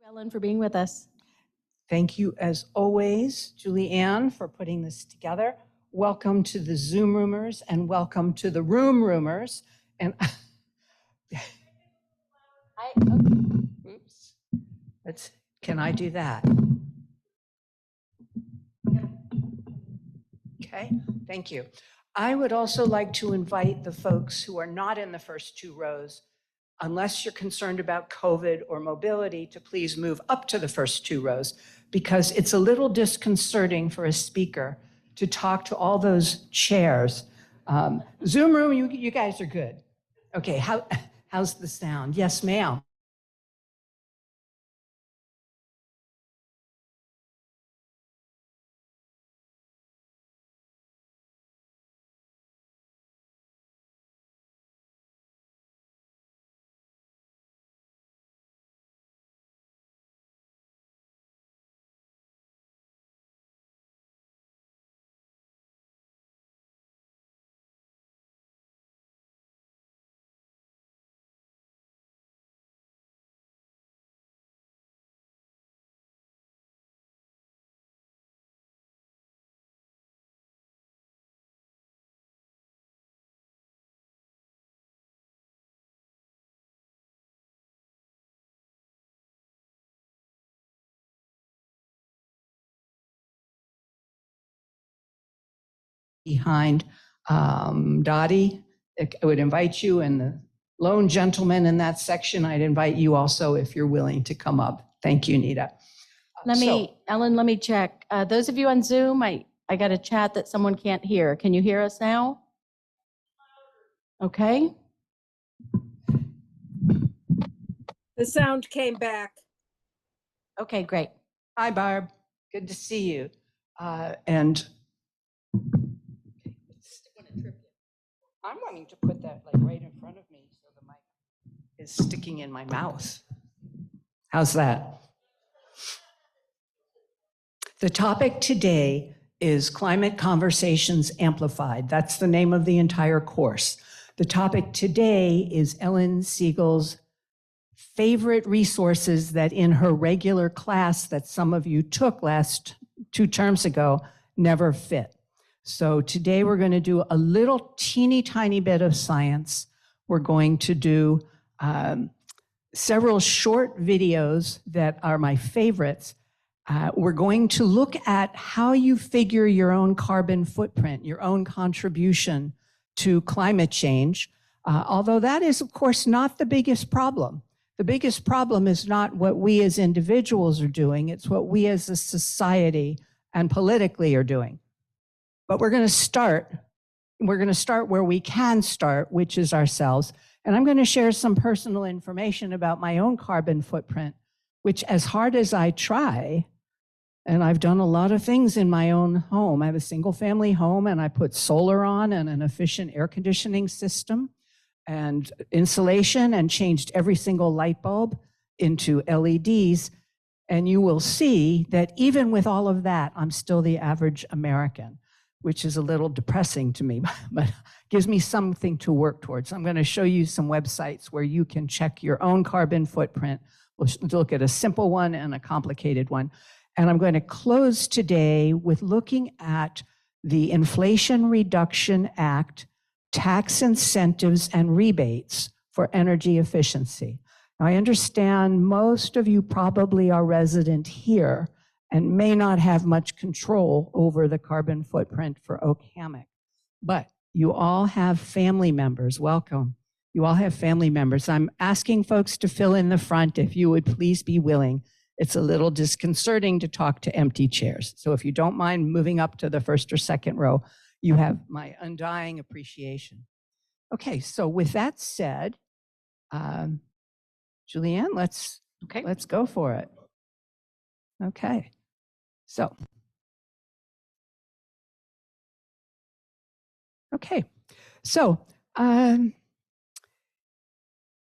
Ellen, for being with us. Thank you, as always, Julie-Ann, for putting this together. Welcome to the Zoom Roomers and welcome to the Room Roomers. And oops, can I do that? Okay, thank you. I would also like to invite the folks who are not in the first two rows, unless you're concerned about COVID or mobility, to please move up to the first two rows, because it's a little disconcerting for a speaker to talk to all those chairs. Zoom room, you guys are good. Okay, how's the sound? Yes, ma'am. Behind Dottie, I would invite you, and the lone gentleman in that section, I'd invite you also if you're willing to come up. Thank you, Nita. Ellen, let me check. Those of you on Zoom, I got a chat that someone can't hear. Can you hear us now? Okay. The sound came back. Okay, great. Hi, Barb. Good to see you. I'm wanting to put that like right in front of me so the mic is sticking in my mouth. How's that? The topic today is Climate Conversations Amplified. That's the name of the entire course. The topic today is Ellen Siegel's favorite resources that in her regular class that some of you took last 2 terms ago never fit. So today we're going to do a little teeny tiny bit of science. We're going to do several short videos that are my favorites. We're going to look at how you figure your own carbon footprint, your own contribution to climate change, although that is, of course, not the biggest problem. The biggest problem is not what we as individuals are doing, it's what we as a society and politically are doing. But we're going to start where we can start, which is ourselves. And I'm going to share some personal information about my own carbon footprint, which, as hard as I try, and I've done a lot of things in my own home. I have a single family home and I put solar on and an efficient air conditioning system and insulation and changed every single light bulb into LEDs. And you will see that even with all of that, I'm still the average American, which is a little depressing to me, but gives me something to work towards. I'm going to show you some websites where you can check your own carbon footprint. We'll look at a simple one and a complicated one. And I'm going to close today with looking at the Inflation Reduction Act, tax incentives and rebates for energy efficiency. Now, I understand most of you probably are resident here and may not have much control over the carbon footprint for Oak Hammock, but you all have family members. Welcome. You all have family members. I'm asking folks to fill in the front if you would please be willing. It's a little disconcerting to talk to empty chairs. So if you don't mind moving up to the first or second row, you have my undying appreciation. Okay, so with that said, Julie-Ann, let's go for it. Okay, so.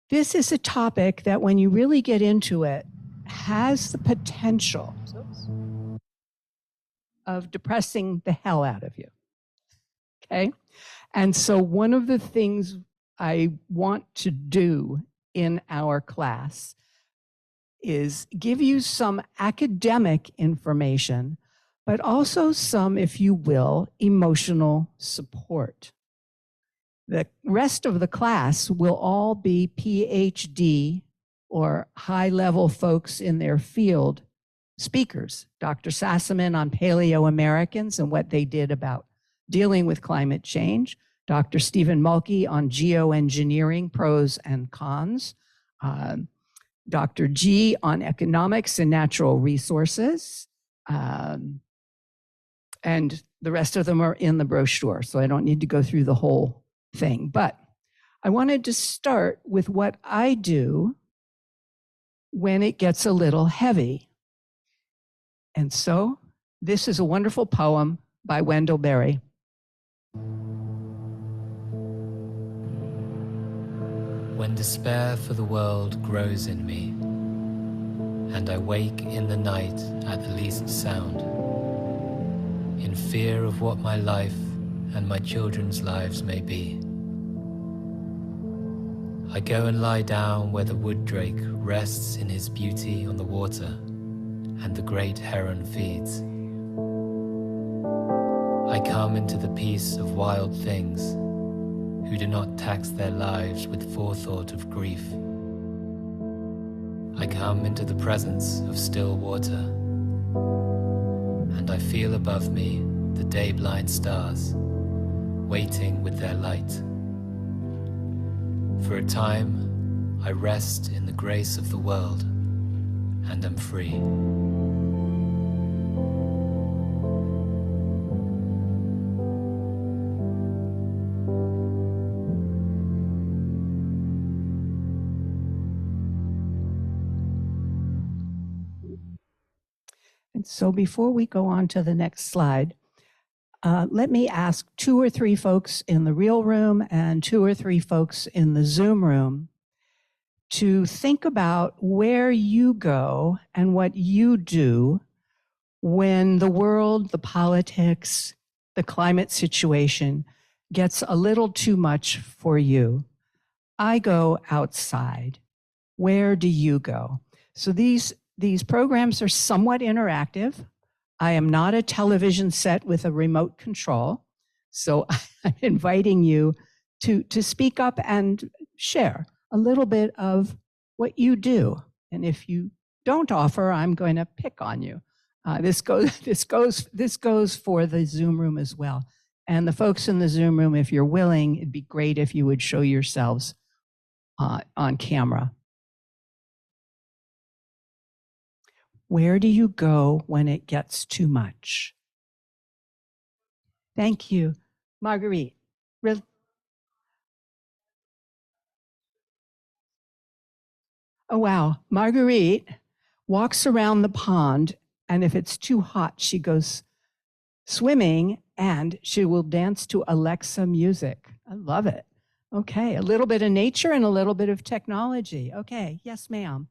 This is a topic that when you really get into it, has the potential of depressing the hell out of you, okay? And so one of the things I want to do in our class is give you some academic information, but also some, if you will, emotional support. The rest of the class will all be PhD or high-level folks in their field speakers. Dr. Sassaman on Paleo-Americans and what they did about dealing with climate change. Dr. Stephen Mulkey on geoengineering, pros and cons. Dr. G on economics and natural resources. And the rest of them are in the brochure, so I don't need to go through the whole thing. But I wanted to start with what I do when it gets a little heavy. And so this is a wonderful poem by Wendell Berry. When despair for the world grows in me, and I wake in the night at the least sound, in fear of what my life and my children's lives may be, I go and lie down where the wood drake rests in his beauty on the water, and the great heron feeds. I come into the peace of wild things, who do not tax their lives with forethought of grief. I come into the presence of still water, and I feel above me the day-blind stars, waiting with their light. For a time, I rest in the grace of the world, and am free. And so before we go on to the next slide, let me ask 2 or 3 folks in the real room and 2 or 3 folks in the Zoom room to think about where you go and what you do when the world, the politics, the climate situation gets a little too much for you. I go outside. Where do you go? So these programs are somewhat interactive. I am not a television set with a remote control. So I'm inviting you to speak up and share a little bit of what you do. And if you don't offer, I'm going to pick on you. This goes for the Zoom room as well. And the folks in the Zoom room, if you're willing, it'd be great if you would show yourselves on camera. Where do you go when it gets too much? Thank you. Marguerite. Oh, wow. Marguerite walks around the pond, and if it's too hot, she goes swimming and she will dance to Alexa music. I love it. Okay, a little bit of nature and a little bit of technology. Okay, yes, ma'am.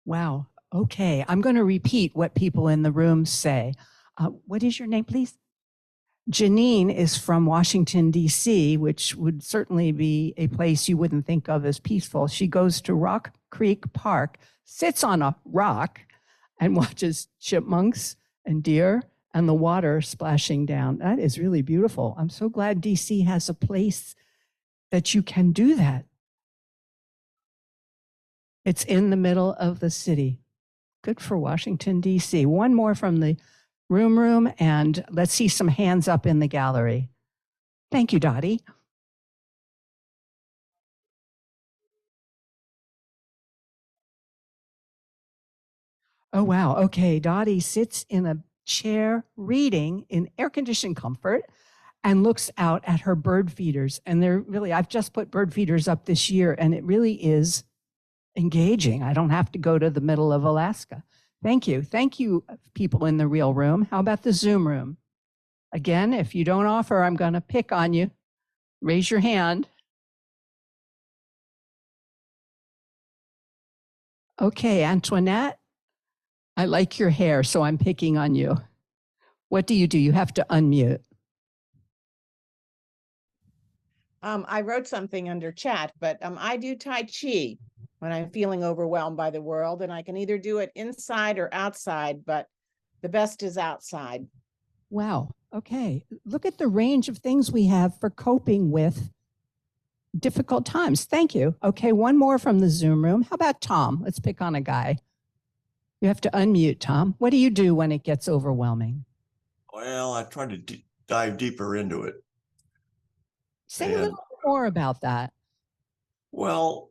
Wow. Okay, I'm going to repeat what people in the room say. What is your name, please? Janine is from Washington, D.C., which would certainly be a place you wouldn't think of as peaceful. She goes to Rock Creek Park, sits on a rock, and watches chipmunks and deer and the water splashing down. That is really beautiful. I'm so glad D.C. has a place that you can do that. It's in the middle of the city. Good for Washington, D.C. One more from the room, and let's see some hands up in the gallery. Thank you, Dottie. Oh, wow. Okay, Dottie sits in a chair reading in air-conditioned comfort and looks out at her bird feeders. And they're really, I've just put bird feeders up this year, and it really is engaging. I don't have to go to the middle of Alaska. Thank you. Thank you, people in the real room. How about the Zoom room? Again, if you don't offer, I'm going to pick on you. Raise your hand. Okay, Antoinette, I like your hair, so I'm picking on you. What do? You have to unmute. I wrote something under chat, but I do Tai Chi when I'm feeling overwhelmed by the world, and I can either do it inside or outside, but the best is outside. Wow. Okay. Look at the range of things we have for coping with difficult times. Thank you. Okay, one more from the Zoom room. How about Tom? Let's pick on a guy. You have to unmute, Tom. What do you do when it gets overwhelming? Well, I try to dive deeper into it. Say a little more about that. Well,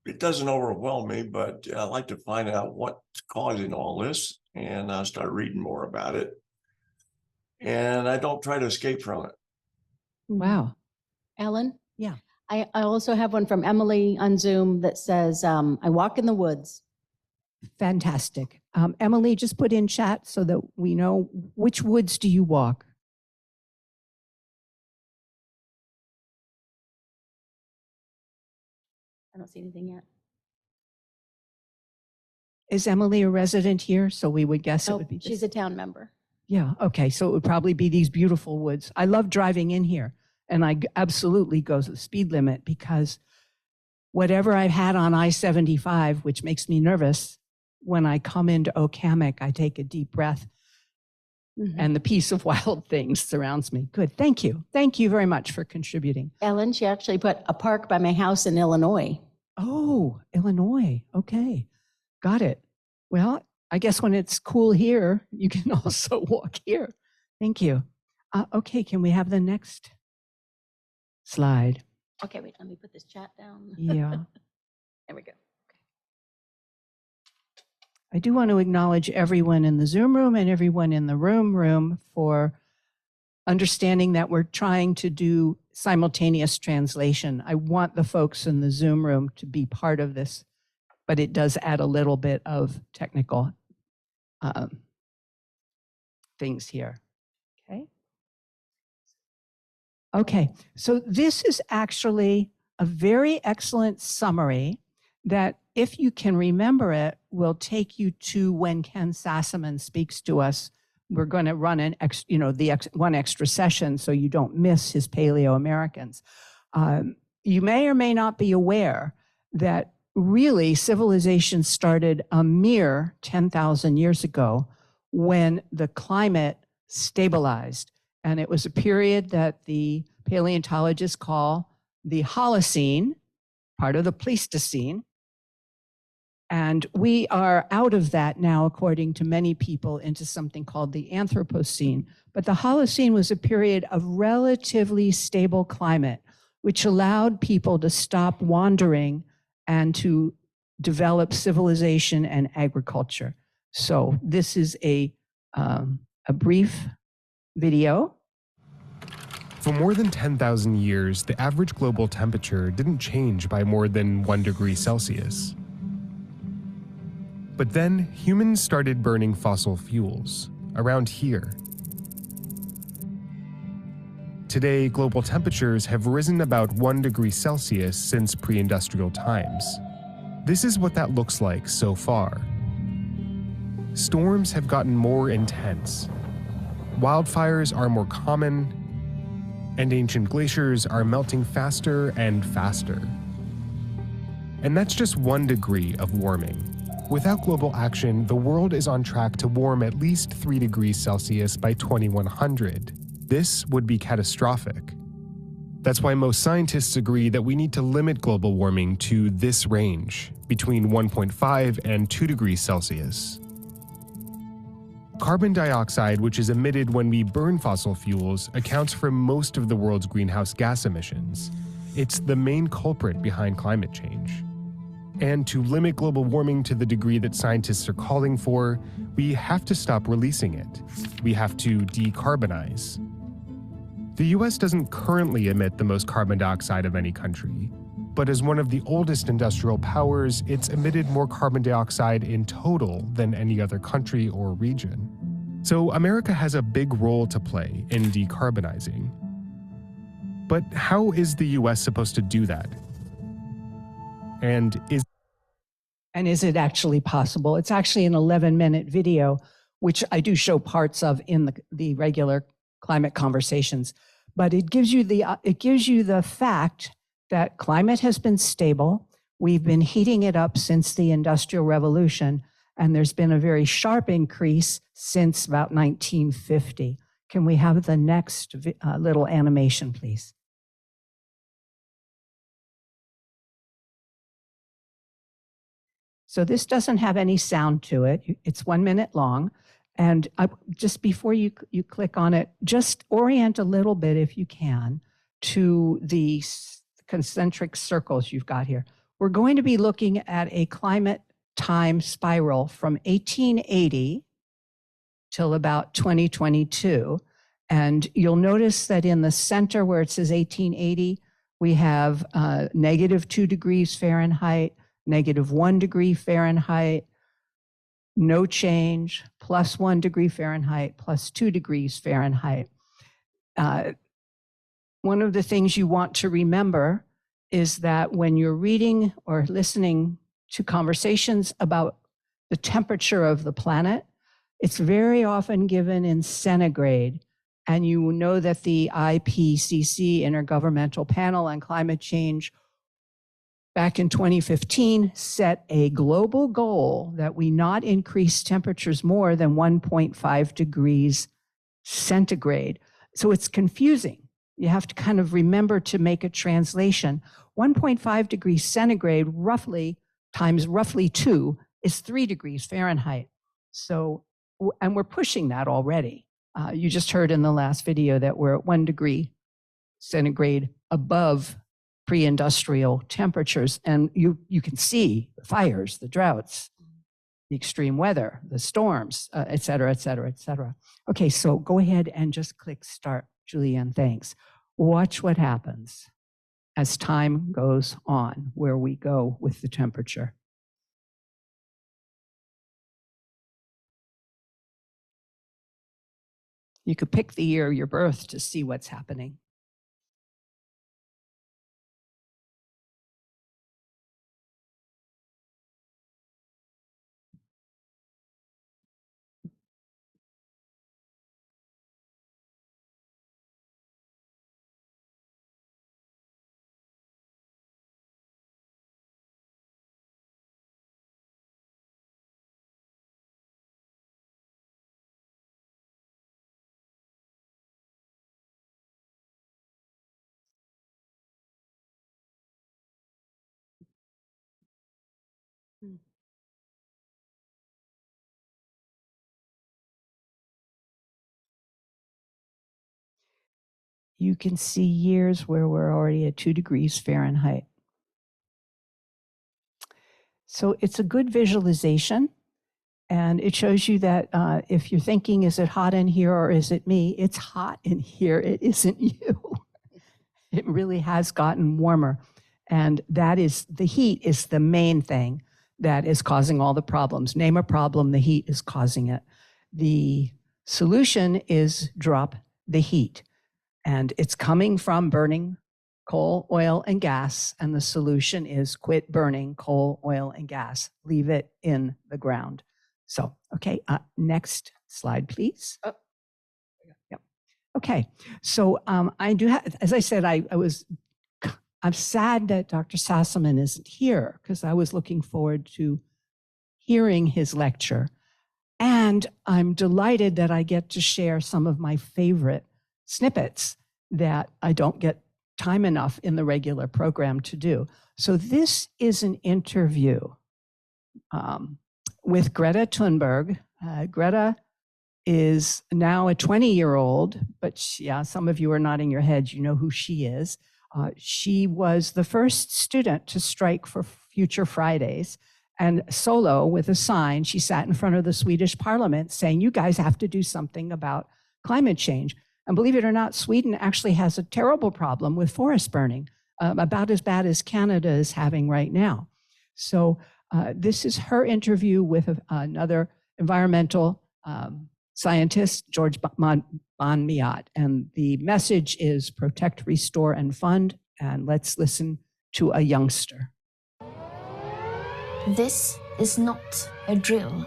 it doesn't overwhelm me, but I like to find out what's causing all this, and I start reading more about it. And I don't try to escape from it. Wow. Ellen? Yeah. I also have one from Emily on Zoom that says, I walk in the woods. Fantastic. Emily, just put in chat so that we know, which woods do you walk? I don't see anything yet. Is Emily a resident here? So we would guess it would be this. She's a town member. Yeah, okay, so it would probably be these beautiful woods. I love driving in here, and I absolutely go the speed limit because whatever I've had on I-75, which makes me nervous, when I come into Okamic, I take a deep breath, and the peace of wild things surrounds me. Good, thank you. Thank you very much for contributing. Ellen, she actually put a park by my house in Illinois. Oh, Illinois, okay, got it. Well, I guess when it's cool here, you can also walk here. Thank you. Okay, can we have the next slide? Okay, wait, let me put this chat down. Yeah. There we go. I do want to acknowledge everyone in the Zoom room and everyone in the room for understanding that we're trying to do simultaneous translation. I want the folks in the Zoom room to be part of this, but it does add a little bit of technical things here. Okay, so this is actually a very excellent summary that, if you can remember it, will take you to when Ken Sassaman speaks to us. We're going to run one extra session so you don't miss his Paleo-Americans. You may or may not be aware that really civilization started a mere 10,000 years ago when the climate stabilized. And it was a period that the paleontologists call the Holocene, part of the Pleistocene. And we are out of that now, according to many people, into something called the Anthropocene. But the Holocene was a period of relatively stable climate, which allowed people to stop wandering and to develop civilization and agriculture. So this is a brief video. For more than 10,000 years, the average global temperature didn't change by more than 1 degree Celsius. But then humans started burning fossil fuels around here. Today, global temperatures have risen about 1 degree Celsius since pre-industrial times. This is what that looks like so far. Storms have gotten more intense. Wildfires are more common, and ancient glaciers are melting faster and faster. And that's just 1 degree of warming. Without global action, the world is on track to warm at least 3 degrees Celsius by 2100. This would be catastrophic. That's why most scientists agree that we need to limit global warming to this range, between 1.5 and 2 degrees Celsius. Carbon dioxide, which is emitted when we burn fossil fuels, accounts for most of the world's greenhouse gas emissions. It's the main culprit behind climate change. And to limit global warming to the degree that scientists are calling for, we have to stop releasing it. We have to decarbonize. The US doesn't currently emit the most carbon dioxide of any country, but as one of the oldest industrial powers, it's emitted more carbon dioxide in total than any other country or region. So America has a big role to play in decarbonizing. But how is the US supposed to do that? And is And is it actually possible? It's actually an 11-minute video, which I do show parts of in the regular climate conversations. But it gives you the fact that climate has been stable. We've been heating it up since the Industrial Revolution, and there's been a very sharp increase since about 1950. Can we have the next little animation, please? So this doesn't have any sound to it. It's 1 minute long. And just before you click on it, just orient a little bit, if you can, to the concentric circles you've got here. We're going to be looking at a climate time spiral from 1880 till about 2022. And you'll notice that in the center where it says 1880, we have -2 degrees Fahrenheit, -1 degree Fahrenheit, no change, +1 degree Fahrenheit, +2 degrees Fahrenheit. One of the things you want to remember is that when you're reading or listening to conversations about the temperature of the planet, it's very often given in centigrade. And you know that the IPCC, Intergovernmental Panel on Climate Change, back in 2015, set a global goal that we not increase temperatures more than 1.5 degrees centigrade. So it's confusing. You have to kind of remember to make a translation. 1.5 degrees centigrade roughly times roughly 2 is 3 degrees Fahrenheit. So, and we're pushing that already. You just heard in the last video that we're at 1 degree centigrade above pre-industrial temperatures. And you can see the fires, the droughts, the extreme weather, the storms, et cetera, et cetera, et cetera. Okay, so go ahead and just click start, Julianne, thanks. Watch what happens as time goes on, where we go with the temperature. You could pick the year of your birth to see what's happening. You can see years where we're already at 2 degrees Fahrenheit. So it's a good visualization, and it shows you that if you're thinking, is it hot in here or is it me? It's hot in here, it isn't you. It really has gotten warmer. And that is, the heat is the main thing that is causing all the problems. Name a problem, the heat is causing it. The solution is drop the heat. And it's coming from burning coal, oil, and gas. And the solution is quit burning coal, oil, and gas. Leave it in the ground. So, okay, next slide, please. Oh. Yep. Okay, so I do have, as I said, I'm sad that Dr. Sassaman isn't here because I was looking forward to hearing his lecture. And I'm delighted that I get to share some of my favorite snippets that I don't get time enough in the regular program to do. So this is an interview with Greta Thunberg. Greta is now a 20-year-old, but yeah, some of you are nodding your heads, you know who she is. She was the first student to strike for Future Fridays, and solo with a sign, she sat in front of the Swedish parliament saying, you guys have to do something about climate change. And believe it or not, Sweden actually has a terrible problem with forest burning, about as bad as Canada is having right now. So this is her interview with another environmental scientist, George Bonmiat. And the message is protect, restore, and fund. And let's listen to a youngster. This is not a drill.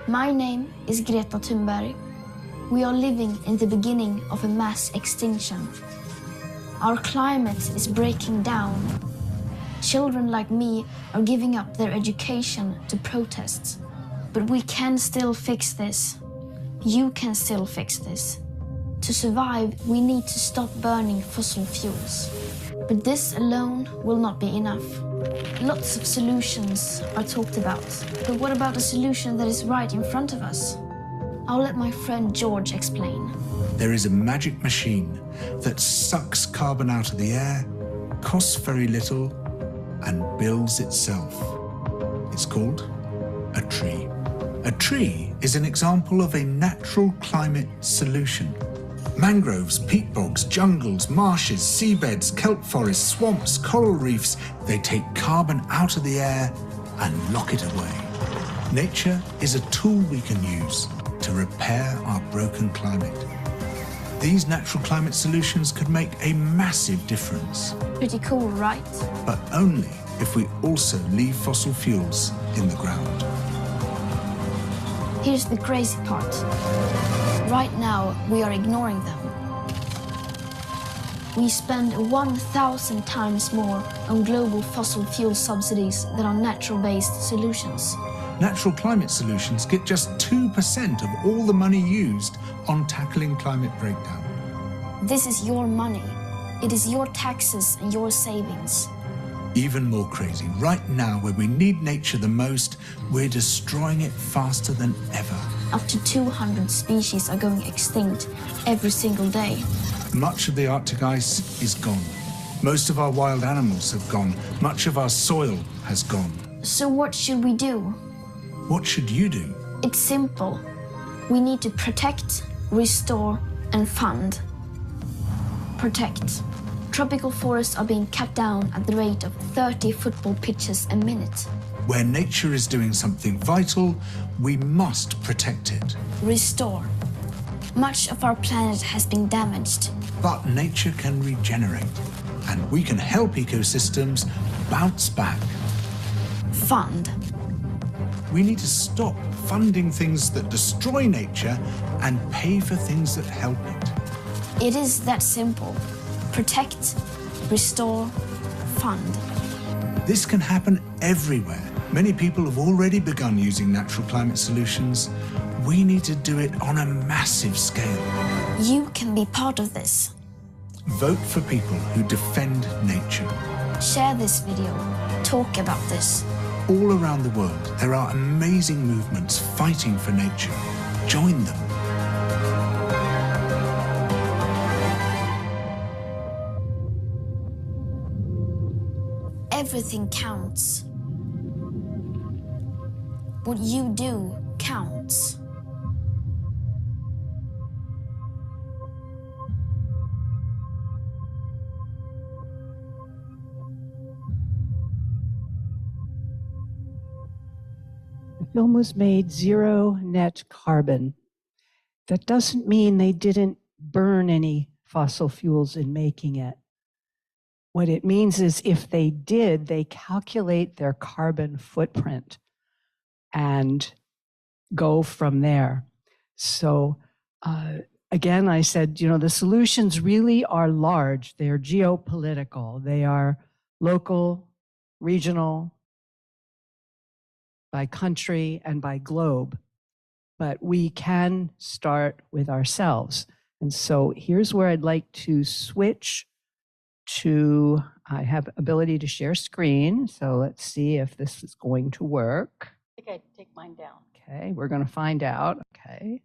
My name is Greta Thunberg. We are living in the beginning of a mass extinction. Our climate is breaking down. Children like me are giving up their education to protests. But we can still fix this. You can still fix this. To survive, we need to stop burning fossil fuels. But this alone will not be enough. Lots of solutions are talked about. But what about a solution that is right in front of us? I'll let my friend George explain. There is a magic machine that sucks carbon out of the air, costs very little, and builds itself. It's called a tree. A tree is an example of a natural climate solution. Mangroves, peat bogs, jungles, marshes, seabeds, kelp forests, swamps, coral reefs, they take carbon out of the air and lock it away. Nature is a tool we can use to repair our broken climate. These natural climate solutions could make a massive difference. Pretty cool, right? But only if we also leave fossil fuels in the ground. Here's the crazy part. Right now, we are ignoring them. We spend 1,000 times more on global fossil fuel subsidies than on natural-based solutions. Natural climate solutions get just 2% of all the money used on tackling climate breakdown. This is your money. It is your taxes and your savings. Even more crazy, right now where we need nature the most, we're destroying it faster than ever. Up to 200 species are going extinct every single day. Much of the Arctic ice is gone. Most of our wild animals have gone. Much of our soil has gone. So what should we do? What should you do? It's simple. We need to protect, restore, and fund. Protect. Tropical forests are being cut down at the rate of 30 football pitches a minute. Where nature is doing something vital, we must protect it. Restore. Much of our planet has been damaged. But nature can regenerate, and we can help ecosystems bounce back. Fund. We need to stop funding things that destroy nature and pay for things that help it. It is that simple. Protect, restore, fund. This can happen everywhere. Many people have already begun using natural climate solutions. We need to do it on a massive scale. You can be part of this. Vote for people who defend nature. Share this video. Talk about this. All around the world, there are amazing movements fighting for nature. Join them. Everything counts. What you do counts. The film was made zero net carbon. That doesn't mean they didn't burn any fossil fuels in making it. What it means is if they did, they calculate their carbon footprint and go from there. So again, I said, the solutions really are large. They are geopolitical. They are local, regional, by country, and by globe. But we can start with ourselves. And so here's where I'd like to switch to, I have ability to share screen. So let's see if this is going to work. I think I take mine down. Okay, we're going to find out. Okay.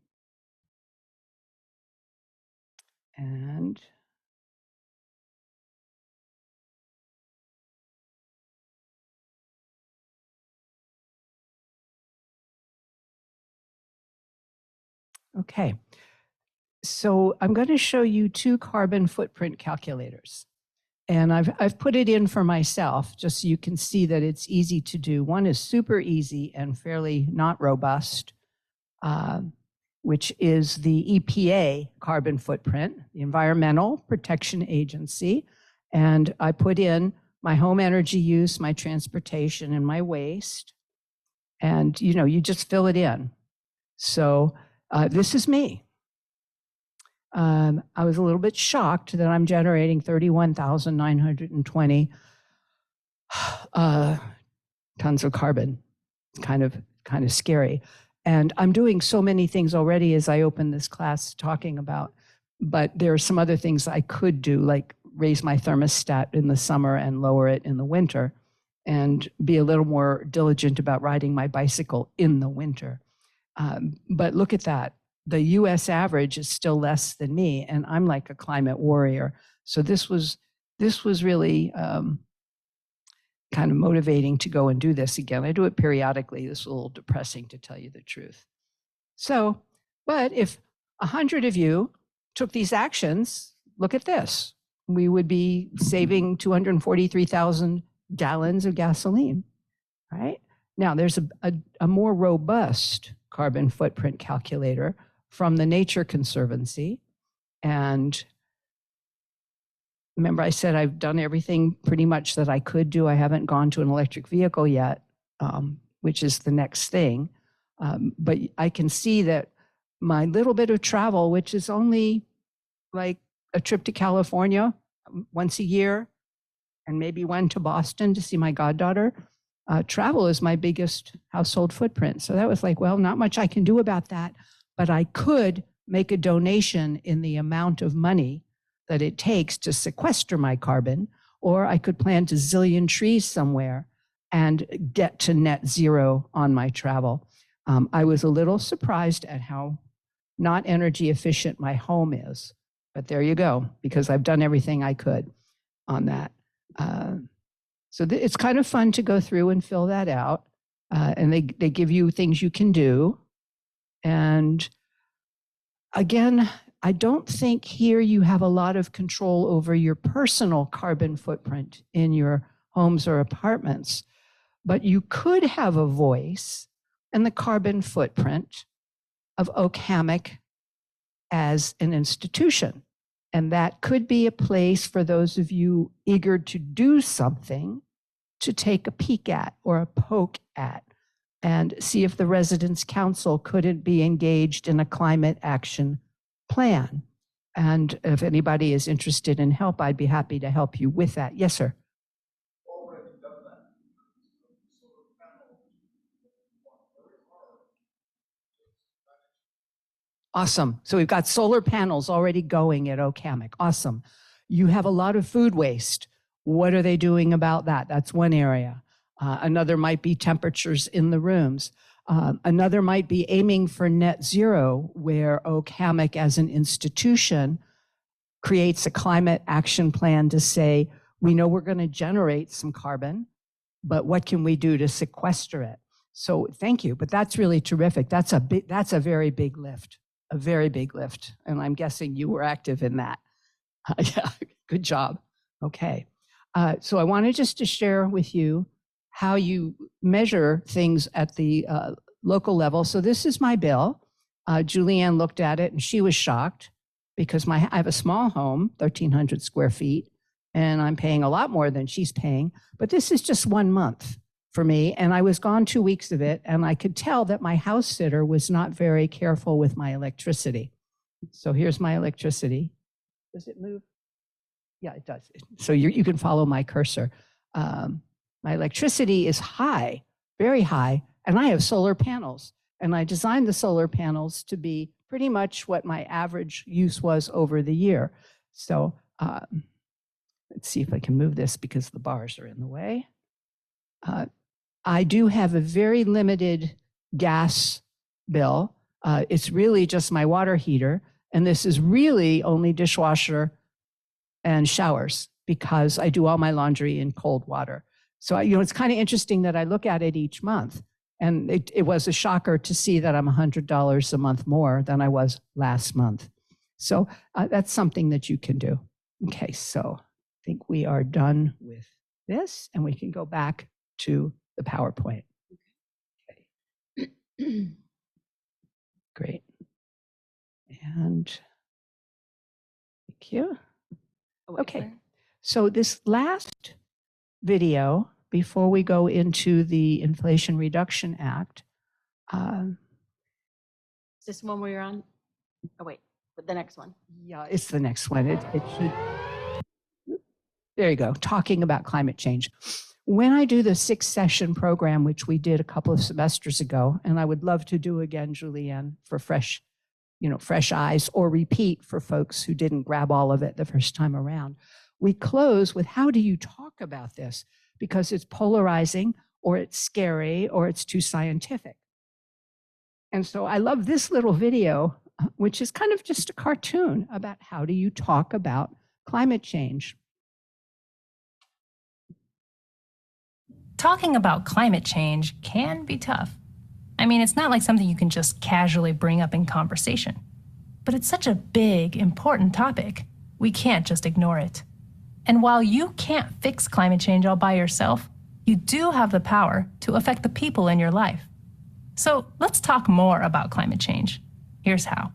And okay. So I'm going to show you two carbon footprint calculators. And I've put it in for myself just so you can see that it's easy to do. One is super easy and fairly not robust, which is the EPA carbon footprint, the Environmental Protection Agency. And I put in my home energy use, my transportation, and my waste. And, you just fill it in. So this is me. I was a little bit shocked that I'm generating 31,920 tons of carbon. Kind of scary. And I'm doing so many things already as I open this class talking about, but there are some other things I could do, like raise my thermostat in the summer and lower it in the winter, and be a little more diligent about riding my bicycle in the winter. But look at that. The US average is still less than me, and I'm like a climate warrior. So this was really kind of motivating to go and do this again. I do it periodically. This is a little depressing, to tell you the truth. So, but if 100 of you took these actions, look at this. We would be saving 243,000 gallons of gasoline, right? Now, there's a more robust carbon footprint calculator from the Nature Conservancy. And remember, I said I've done everything pretty much that I could do. I haven't gone to an electric vehicle yet, which is the next thing. But I can see that my little bit of travel, which is only like a trip to California once a year, and maybe one to Boston to see my goddaughter, travel is my biggest household footprint. So that was like, well, not much I can do about that, but I could make a donation in the amount of money that it takes to sequester my carbon, or I could plant a zillion trees somewhere and get to net zero on my travel. I was a little surprised at how not energy efficient my home is, but there you go, because I've done everything I could on that. So it's kind of fun to go through and fill that out. And they give you things you can do. And again, I don't think here you have a lot of control over your personal carbon footprint in your homes or apartments, but you could have a voice in the carbon footprint of Oak Hammock as an institution. And that could be a place for those of you eager to do something to take a peek at or a poke at and see if the Residents' Council couldn't be engaged in a climate action plan. And if anybody is interested in help, I'd be happy to help you with that. Yes, sir. Awesome. So we've got solar panels already going at Oak Hammock. Awesome. You have a lot of food waste. What are they doing about that? That's one area. Another might be temperatures in the rooms. Another might be aiming for net zero, where Oak Hammock as an institution creates a climate action plan to say, we know we're going to generate some carbon, but what can we do to sequester it? So thank you, but that's really terrific. That's a very big lift, a very big lift. And I'm guessing you were active in that. Yeah, good job. Okay. So I wanted just to share with you how you measure things at the local level. So this is my bill. Julianne looked at it and she was shocked because I have a small home, 1,300 square feet, and I'm paying a lot more than she's paying. But this is just 1 month for me. And I was gone 2 weeks of it. And I could tell that my house sitter was not very careful with my electricity. So here's my electricity. Does it move? Yeah, it does. So you can follow my cursor. My electricity is high, very high, and I have solar panels. And I designed the solar panels to be pretty much what my average use was over the year. So let's see if I can move this because the bars are in the way. I do have a very limited gas bill. It's really just my water heater. And this is really only dishwasher and showers because I do all my laundry in cold water. So, it's kind of interesting that I look at it each month. And it was a shocker to see that I'm $100 a month more than I was last month. So that's something that you can do. Okay, so I think we are done with this and we can go back to the PowerPoint. Okay. Great. And thank you. Okay, so this last video before we go into the Inflation Reduction Act. Is this one where you're on? Oh, wait, the next one. Yeah, it's the next one. It should. There you go. Talking about climate change. When I do the 6-session program, which we did a couple of semesters ago, and I would love to do again, Julianne, for fresh eyes, or repeat for folks who didn't grab all of it the first time around. We close with, how do you talk about this? Because it's polarizing, or it's scary, or it's too scientific. And so I love this little video, which is kind of just a cartoon about how do you talk about climate change. Talking about climate change can be tough. I mean, it's not like something you can just casually bring up in conversation. But it's such a big, important topic, we can't just ignore it. And while you can't fix climate change all by yourself, you do have the power to affect the people in your life. So let's talk more about climate change. Here's how.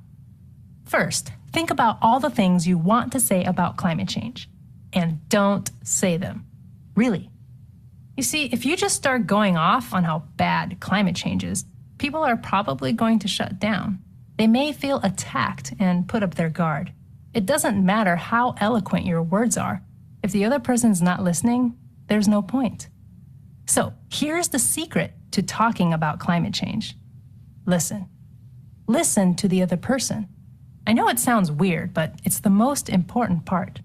First, think about all the things you want to say about climate change, and don't say them. Really. You see, if you just start going off on how bad climate change is, people are probably going to shut down. They may feel attacked and put up their guard. It doesn't matter how eloquent your words are. If the other person's not listening, there's no point. So here's the secret to talking about climate change. Listen. Listen to the other person. I know it sounds weird, but it's the most important part.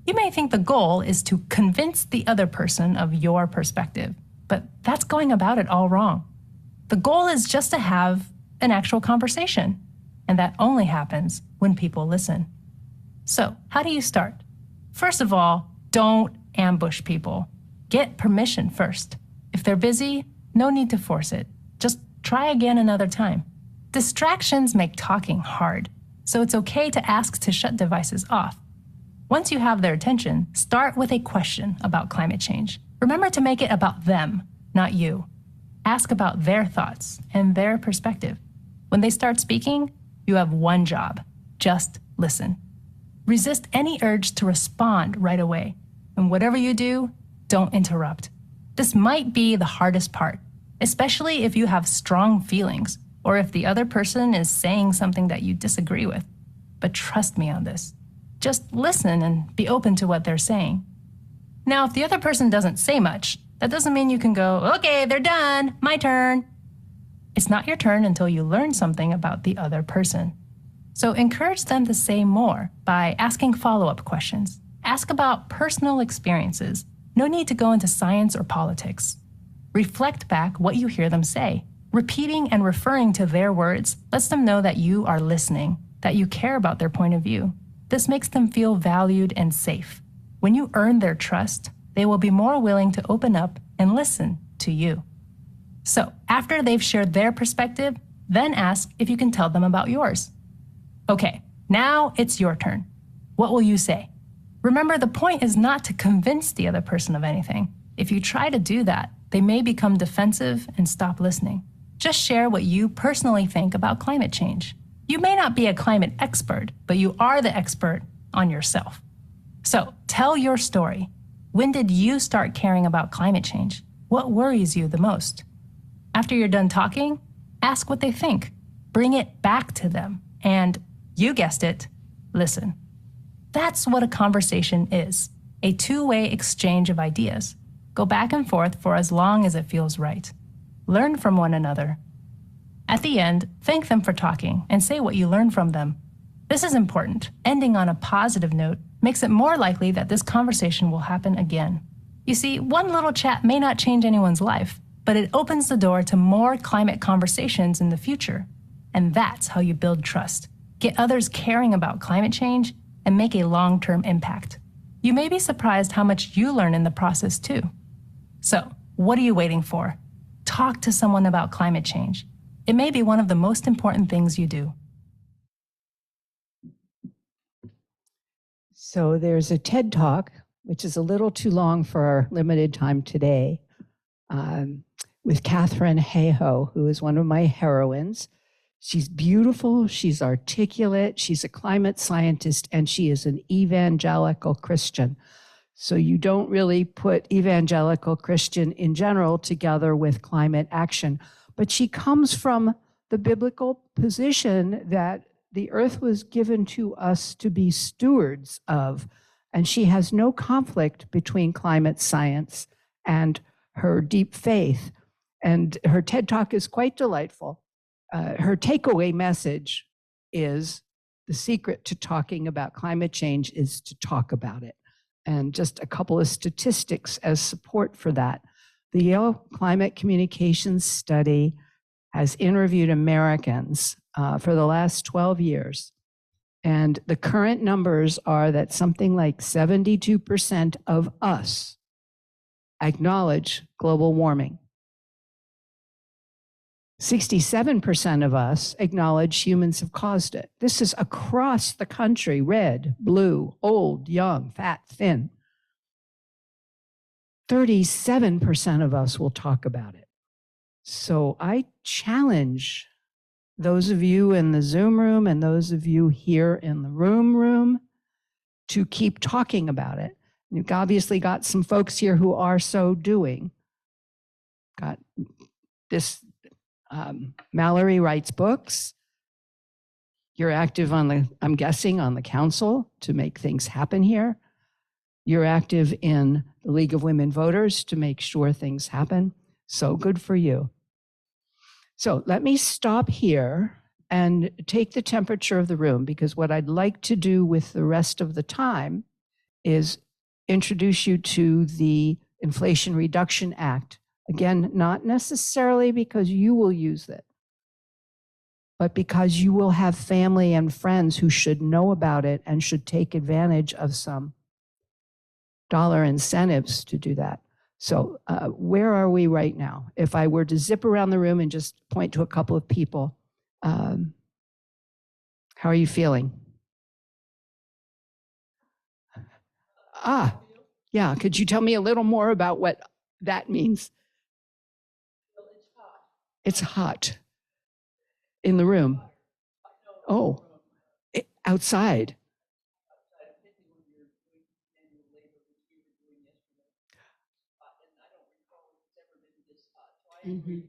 You may think the goal is to convince the other person of your perspective, but that's going about it all wrong. The goal is just to have an actual conversation, and that only happens when people listen. So, how do you start? First of all, don't ambush people. Get permission first. If they're busy, no need to force it. Just try again another time. Distractions make talking hard, so it's okay to ask to shut devices off. Once you have their attention, start with a question about climate change. Remember to make it about them, not you. Ask about their thoughts and their perspective. When they start speaking, you have one job: just listen. Resist any urge to respond right away. And whatever you do, don't interrupt. This might be the hardest part, especially if you have strong feelings or if the other person is saying something that you disagree with. But trust me on this. Just listen and be open to what they're saying. Now, if the other person doesn't say much, that doesn't mean you can go, okay, they're done, my turn. It's not your turn until you learn something about the other person. So encourage them to say more by asking follow-up questions. Ask about personal experiences. No need to go into science or politics. Reflect back what you hear them say. Repeating and referring to their words lets them know that you are listening, that you care about their point of view. This makes them feel valued and safe. When you earn their trust, they will be more willing to open up and listen to you. So, after they've shared their perspective, then ask if you can tell them about yours. Okay, now it's your turn. What will you say? Remember, the point is not to convince the other person of anything. If you try to do that, they may become defensive and stop listening. Just share what you personally think about climate change. You may not be a climate expert, but you are the expert on yourself. So, tell your story. When did you start caring about climate change? What worries you the most? After you're done talking, ask what they think. Bring it back to them. And, you guessed it, listen. That's what a conversation is, a two-way exchange of ideas. Go back and forth for as long as it feels right. Learn from one another. At the end, thank them for talking and say what you learned from them. This is important. Ending on a positive note makes it more likely that this conversation will happen again. You see, one little chat may not change anyone's life, but it opens the door to more climate conversations in the future. And that's how you build trust. Get others caring about climate change and make a long-term impact. You may be surprised how much you learn in the process too. So, what are you waiting for? Talk to someone about climate change. It may be one of the most important things you do. So there's a TED Talk, which is a little too long for our limited time today, with Katharine Hayhoe, who is one of my heroines. She's beautiful, she's articulate, she's a climate scientist, and she is an evangelical Christian. So you don't really put evangelical Christian in general together with climate action. But she comes from the biblical position that the earth was given to us to be stewards of. And she has no conflict between climate science and her deep faith. And her TED Talk is quite delightful. Her takeaway message is the secret to talking about climate change is to talk about it. And just a couple of statistics as support for that. The Yale Climate Communications Study has interviewed Americans for the last 12 years. And the current numbers are that something like 72% of us acknowledge global warming. 67% of us acknowledge humans have caused it. This is across the country, red, blue, old, young, fat, thin. 37% of us will talk about it. So I challenge those of you in the Zoom room and those of you here in the room to keep talking about it. You've obviously got some folks here who are so doing. Got this, Mallory writes books. You're active on the, I'm guessing, on the council to make things happen here. You're active in the League of Women Voters to make sure things happen. So good for you. So let me stop here and take the temperature of the room, because what I'd like to do with the rest of the time is introduce you to the Inflation Reduction Act. Again, not necessarily because you will use it, but because you will have family and friends who should know about it and should take advantage of some dollar incentives to do that. So where are we right now? If I were to zip around the room and just point to a couple of people, how are you feeling? Yeah, could you tell me a little more about what that means? It's hot in the room. Oh, outside. Mm-hmm.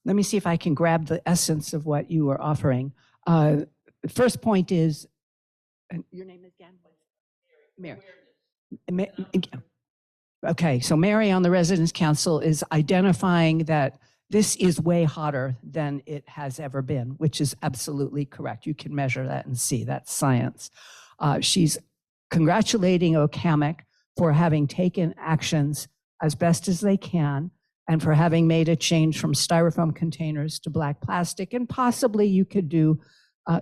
Let me see if I can grab the essence of what you are offering. The first point is, your name is again? Mary. Okay, so Mary on the Residence Council is identifying that this is way hotter than it has ever been, which is absolutely correct. You can measure that and see that's science. She's congratulating OCAMIC for having taken actions as best as they can and for having made a change from styrofoam containers to black plastic. And possibly you could do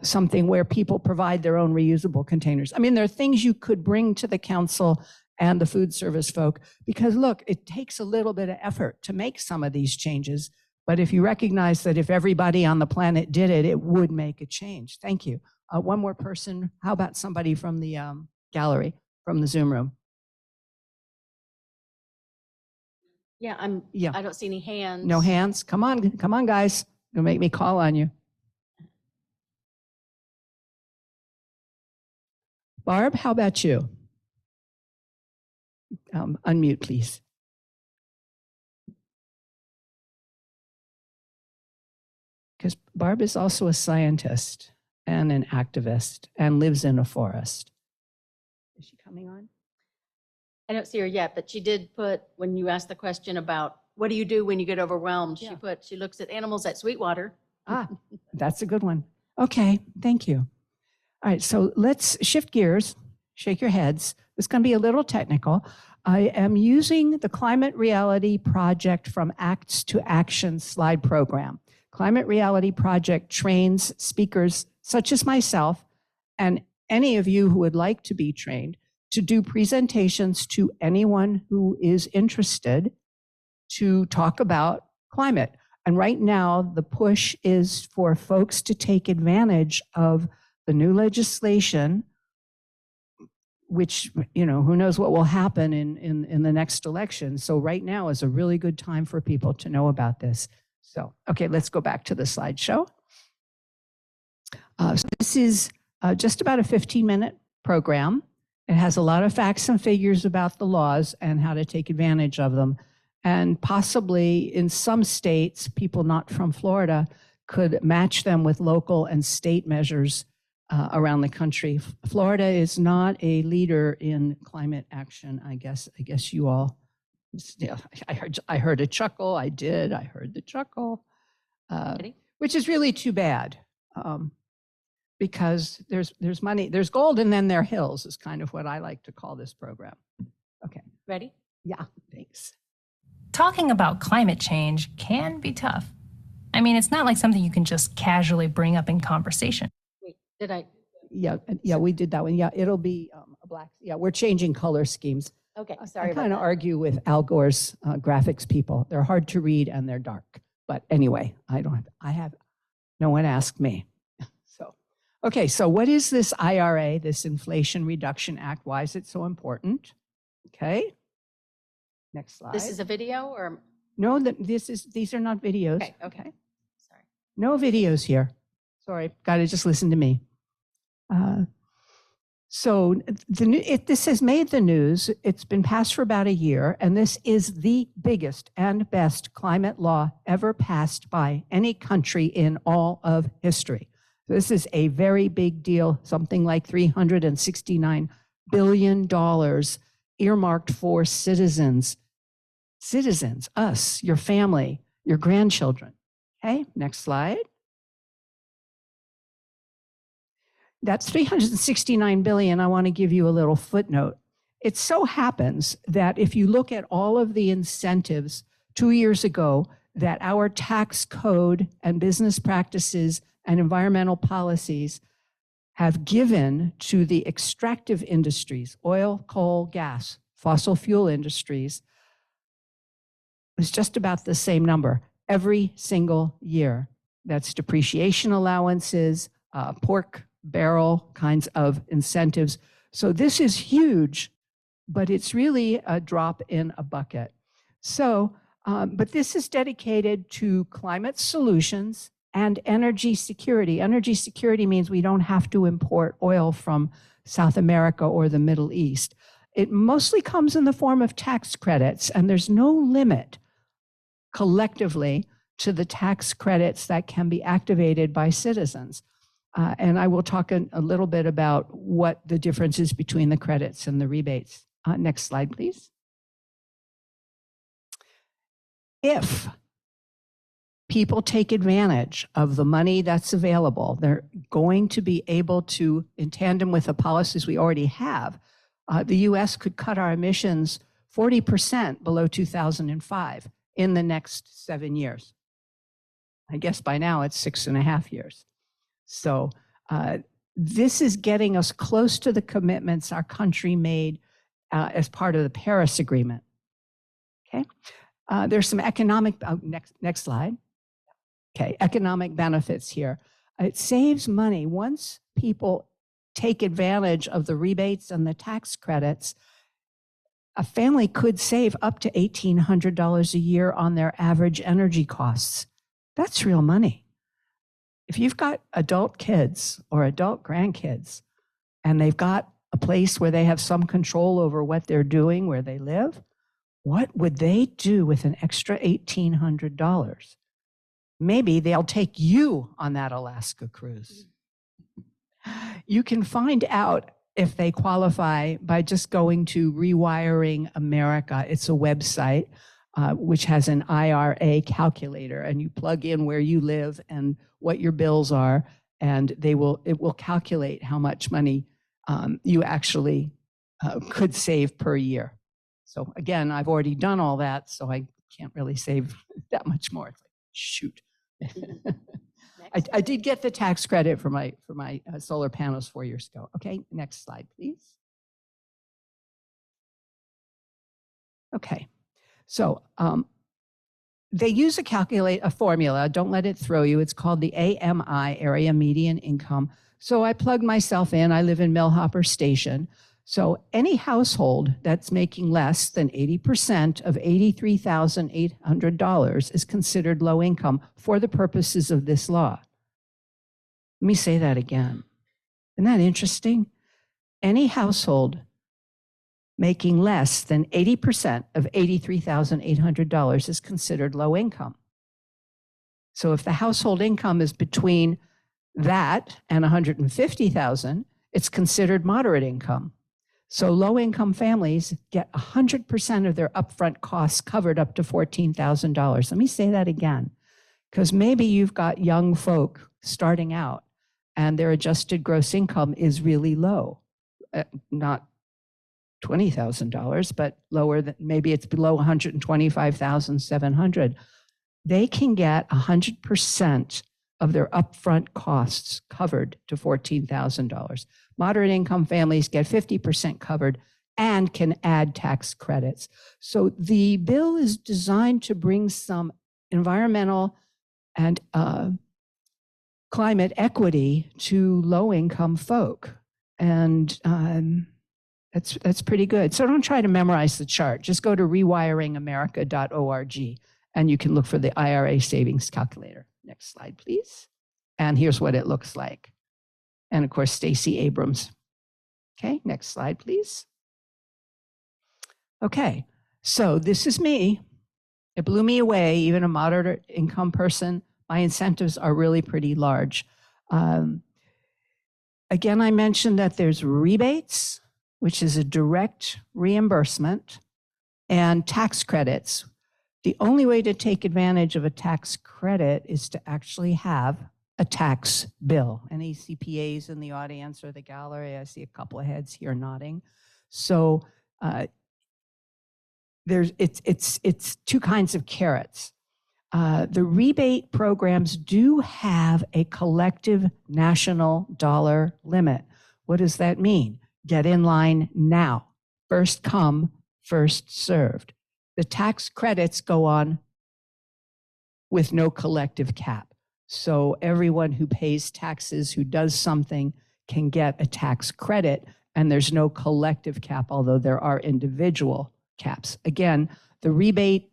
something where people provide their own reusable containers. I mean, there are things you could bring to the council and the food service folk, because look, it takes a little bit of effort to make some of these changes. But if you recognize that if everybody on the planet did it, it would make a change. Thank you. One more person. How about somebody from the gallery, from the Zoom room? Yeah, I don't see any hands. No hands? Come on, guys. You'll make me call on you. Barb, how about you? Unmute, please. Because Barb is also a scientist and an activist and lives in a forest. Is she coming on? I don't see her yet, but she did put, when you asked the question about what do you do when you get overwhelmed, she looks at animals at Sweetwater. That's a good one. Okay, thank you. All right, so let's shift gears shake your heads. It's going to be a little technical. I am using the Climate Reality Project from Acts to Action slide program. Climate Reality Project trains speakers such as myself and any of you who would like to be trained to do presentations to anyone who is interested to talk about climate. And right now, the push is for folks to take advantage of the new legislation, which, you know, who knows what will happen in the next election. So right now is a really good time for people to know about this. So, okay, let's go back to the slideshow. So this is just about a 15-minute program. It has a lot of facts and figures about the laws and how to take advantage of them. And possibly in some states, people not from Florida could match them with local and state measures around the country. Florida is not a leader in climate action. I guess you all, yeah, I heard a chuckle. I heard the chuckle, which is really too bad. Because there's money, there's gold, and then there are hills is kind of what I like to call this program. Okay. Ready? Yeah, thanks. Talking about climate change can be tough. I mean, it's not like something you can just casually bring up in conversation. Wait, did I? Yeah, we did that one. Yeah, it'll be a black. Yeah, we're changing color schemes. Okay, sorry I about kind of that. argue with Al Gore's graphics people. They're hard to read and they're dark. But anyway, I have no one asked me. Okay, so what is this IRA, this Inflation Reduction Act? Why is it so important? Okay, next slide. This is a video or? No, these are not videos. Okay. Sorry. No videos here. Sorry, got to just listen to me. So this has made the news. It's been passed for about a year, and this is the biggest and best climate law ever passed by any country in all of history. This is a very big deal, something like $369 billion earmarked for citizens, us, your family, your grandchildren. Okay, next slide. That's $369 billion. I want to give you a little footnote. It so happens that if you look at all of the incentives 2 years ago that our tax code and business practices and environmental policies have given to the extractive industries, oil, coal, gas, fossil fuel industries, is just about the same number every single year. That's depreciation allowances, pork barrel kinds of incentives. So this is huge, but it's really a drop in a bucket. So, but this is dedicated to climate solutions and energy security. Energy security means we don't have to import oil from South America or the Middle East. It mostly comes in the form of tax credits, and there's no limit collectively to the tax credits that can be activated by citizens. And I will talk a little bit about what the difference is between the credits and the rebates. Next slide, please. If people take advantage of the money that's available, they're going to be able to, in tandem with the policies we already have, the US could cut our emissions 40% below 2005 in the next 7 years. I guess by now it's 6.5 years. So this is getting us close to the commitments our country made as part of the Paris Agreement. Okay, there's some economic, next slide. Okay, economic benefits here. It saves money. Once people take advantage of the rebates and the tax credits, a family could save up to $1,800 a year on their average energy costs. That's real money. If you've got adult kids or adult grandkids, and they've got a place where they have some control over what they're doing, where they live, what would they do with an extra $1,800? Maybe they'll take you on that Alaska cruise. You can find out if they qualify by just going to Rewiring America. It's a website which has an IRA calculator, and you plug in where you live and what your bills are, and it will calculate how much money you actually could save per year. So again, I've already done all that, so I can't really save that much more. It's like, shoot. I did get the tax credit for my solar panels 4 years ago. Okay, next slide, please. Okay, so they use a formula. Don't let it throw you. It's called the AMI, Area Median Income. So I plugged myself in. I live in Millhopper Station. So any household that's making less than 80% of $83,800 is considered low income for the purposes of this law. Let me say that again. Isn't that interesting? Any household making less than 80% of $83,800 is considered low income. So if the household income is between that and $150,000, it's considered moderate income. So low-income families get 100% of their upfront costs covered up to $14,000. Let me say that again, because maybe you've got young folk starting out and their adjusted gross income is really low, not $20,000, but lower than, maybe it's below $125,700. They can get 100% of their upfront costs covered to $14,000. Moderate income families get 50% covered and can add tax credits. So the bill is designed to bring some environmental and climate equity to low-income folk. And that's pretty good. So don't try to memorize the chart. Just go to rewiringamerica.org and you can look for the IRA savings calculator. Next slide, please. And here's what it looks like. And of course, Stacey Abrams. Okay, next slide, please. Okay, so this is me. It blew me away, even a moderate income person. My incentives are really pretty large. Again, I mentioned that there's rebates, which is a direct reimbursement, and tax credits. The only way to take advantage of a tax credit is to actually have a tax bill. Any CPAs in the audience or the gallery? I see a couple of heads here nodding. So it's two kinds of carrots. The rebate programs do have a collective national dollar limit. What does that mean? Get in line now. First come, first served. The tax credits go on with no collective cap. So everyone who pays taxes, who does something, can get a tax credit, and there's no collective cap, although there are individual caps. Again, the rebate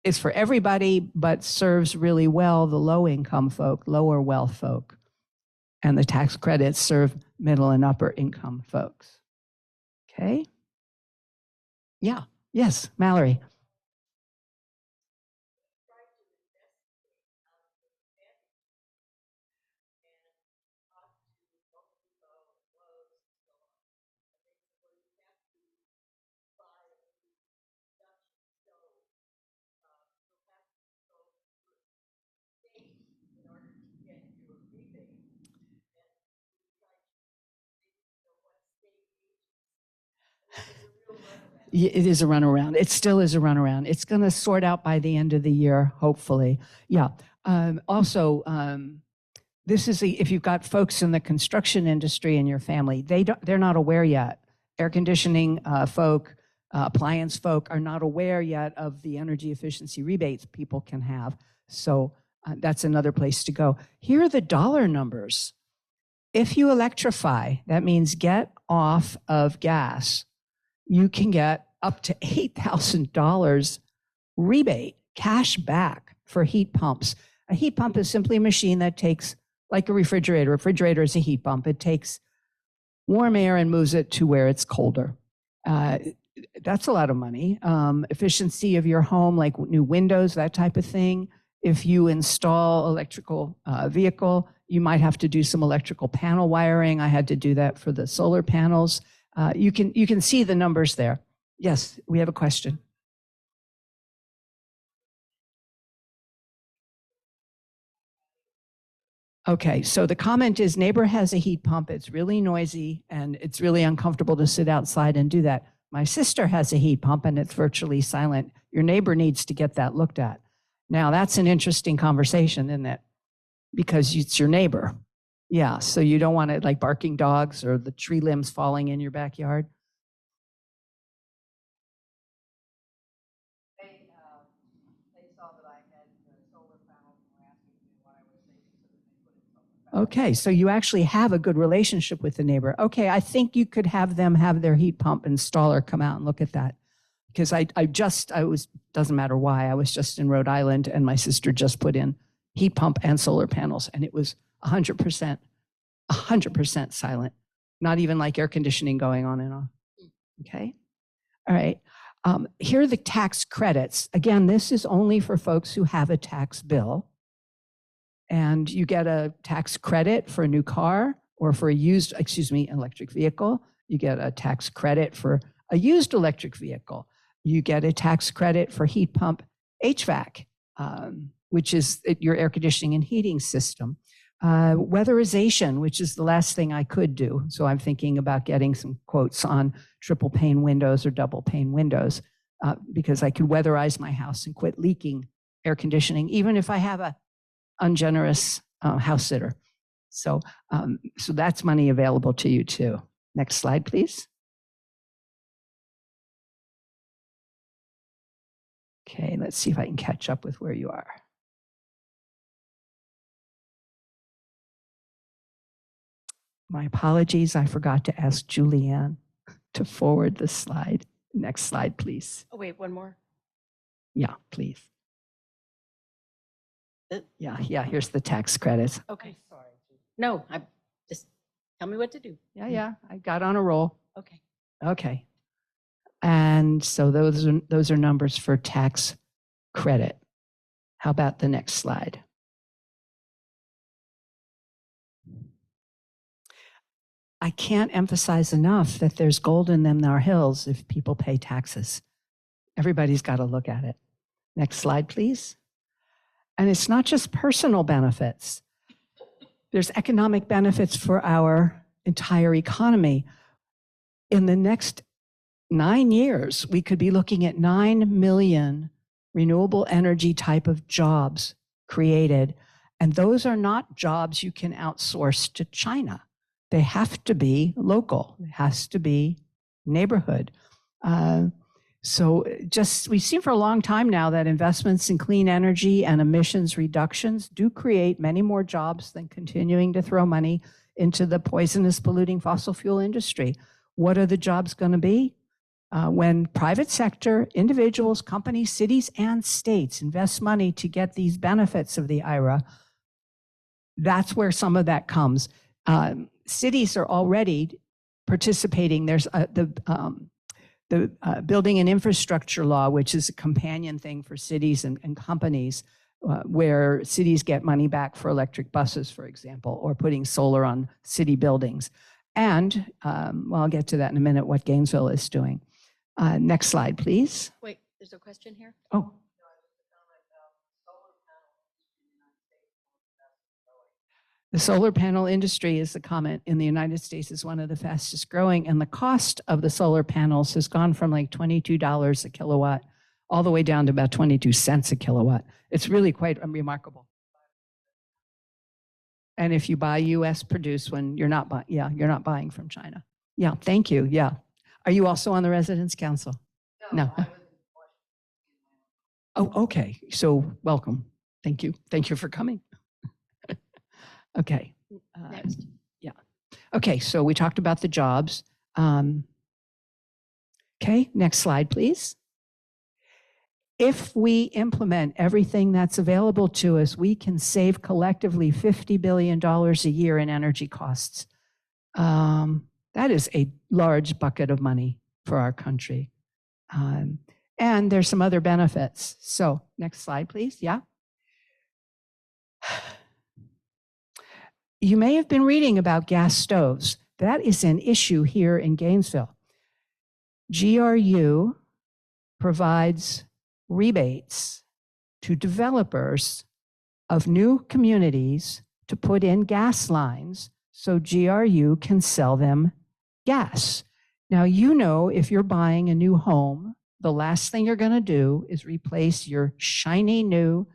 is for everybody, but serves really well the low-income folk, lower wealth folk, and the tax credits serve middle and upper income folks. Okay? Yeah. Yes, Mallory. It is a runaround. It still is a runaround. It's going to sort out by the end of the year, hopefully. Yeah. This is if you've got folks in the construction industry in your family, they're not aware yet. Air conditioning folk, appliance folk are not aware yet of the energy efficiency rebates people can have. So that's another place to go. Here are the dollar numbers. If you electrify, that means get off of gas, you can get up to $8,000 rebate, cash back for heat pumps. A heat pump is simply a machine that takes, like a refrigerator. A refrigerator is a heat pump. It takes warm air and moves it to where it's colder. That's a lot of money. Efficiency of your home, like new windows, that type of thing. If you install electrical vehicle, you might have to do some electrical panel wiring. I had to do that for the solar panels. You can see the numbers there. Yes, we have a question. Okay, so the comment is neighbor has a heat pump. It's really noisy and it's really uncomfortable to sit outside and do that. My sister has a heat pump and it's virtually silent. Your neighbor needs to get that looked at. Now, that's an interesting conversation, isn't it? Because it's your neighbor. Yeah, so you don't want it like barking dogs or the tree limbs falling in your backyard. They saw that I had solar panels and were asking me what I was saving so that they put in solar panels. Okay, so you actually have a good relationship with the neighbor. Okay, I think you could have them have their heat pump installer come out and look at that. Because doesn't matter why, I was just in Rhode Island and my sister just put in heat pump and solar panels and it was 100% silent. Not even like air conditioning going on and off. Okay, all right. Here are the tax credits. Again, this is only for folks who have a tax bill. And you get a tax credit for a new car or for a electric vehicle. You get a tax credit for a used electric vehicle. You get a tax credit for heat pump HVAC, which is your air conditioning and heating system. Weatherization, which is the last thing I could do. So I'm thinking about getting some quotes on triple pane windows or double pane windows because I could weatherize my house and quit leaking air conditioning, even if I have a ungenerous house sitter. So that's money available to you too. Next slide, please. Okay, let's see if I can catch up with where you are. My apologies, I forgot to ask Julianne to forward the slide. Next slide, please. Oh, wait, one more. Yeah, please. Yeah, here's the tax credits. Okay. Sorry. No, I just tell me what to do. Yeah, I got on a roll. Okay. Okay. And so those are numbers for tax credit. How about the next slide? I can't emphasize enough that there's gold in them in our hills if people pay taxes. Everybody's got to look at it. Next slide, please. And it's not just personal benefits. There's economic benefits for our entire economy. In the next 9 years, we could be looking at 9 million renewable energy type of jobs created. And those are not jobs you can outsource to China. They have to be local. It has to be neighborhood. So we've seen for a long time now that investments in clean energy and emissions reductions do create many more jobs than continuing to throw money into the poisonous polluting fossil fuel industry. What are the jobs going to be? When private sector, individuals, companies, cities, and states invest money to get these benefits of the IRA, that's where some of that comes. Cities are already participating. There's the Building and Infrastructure Law, which is a companion thing for cities and companies, where cities get money back for electric buses, for example, or putting solar on city buildings. And I'll get to that in a minute, what Gainesville is doing. Next slide, please. Wait, there's a question here? Oh. The solar panel industry is the comment in the United States is one of the fastest growing, and the cost of the solar panels has gone from like $22 a kilowatt all the way down to about 22 cents a kilowatt. It's really quite remarkable. And if you buy US produced one, you're not buying from China. Yeah, thank you. Yeah. Are you also on the Residents Council? No. Oh, okay. So welcome. Thank you. Thank you for coming. Okay. Next. Yeah. Okay, so we talked about the jobs. Okay, next slide, please. If we implement everything that's available to us, we can save collectively $50 billion a year in energy costs. That is a large bucket of money for our country. And there's some other benefits. So next slide, please. Yeah. You may have been reading about gas stoves. That is an issue here in Gainesville. GRU provides rebates to developers of new communities to put in gas lines so GRU can sell them gas. Now, you know, if you're buying a new home, the last thing you're going to do is replace your shiny new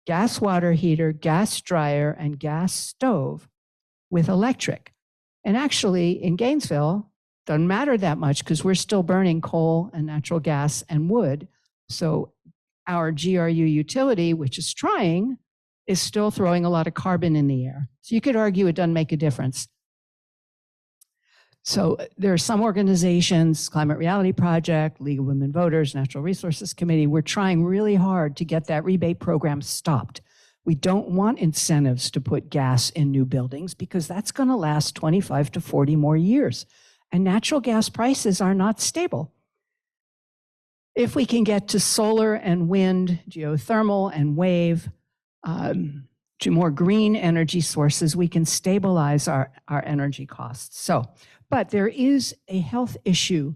gas water heater, gas dryer, and gas stove with electric. And actually, in Gainesville, doesn't matter that much because we're still burning coal and natural gas and wood. So our GRU utility, which is trying, is still throwing a lot of carbon in the air. So you could argue it doesn't make a difference. So there are some organizations, Climate Reality Project, League of Women Voters, Natural Resources Committee, we're trying really hard to get that rebate program stopped. We don't want incentives to put gas in new buildings because that's going to last 25 to 40 more years. And natural gas prices are not stable. If we can get to solar and wind, geothermal and wave, to more green energy sources, we can stabilize our energy costs. So, but there is a health issue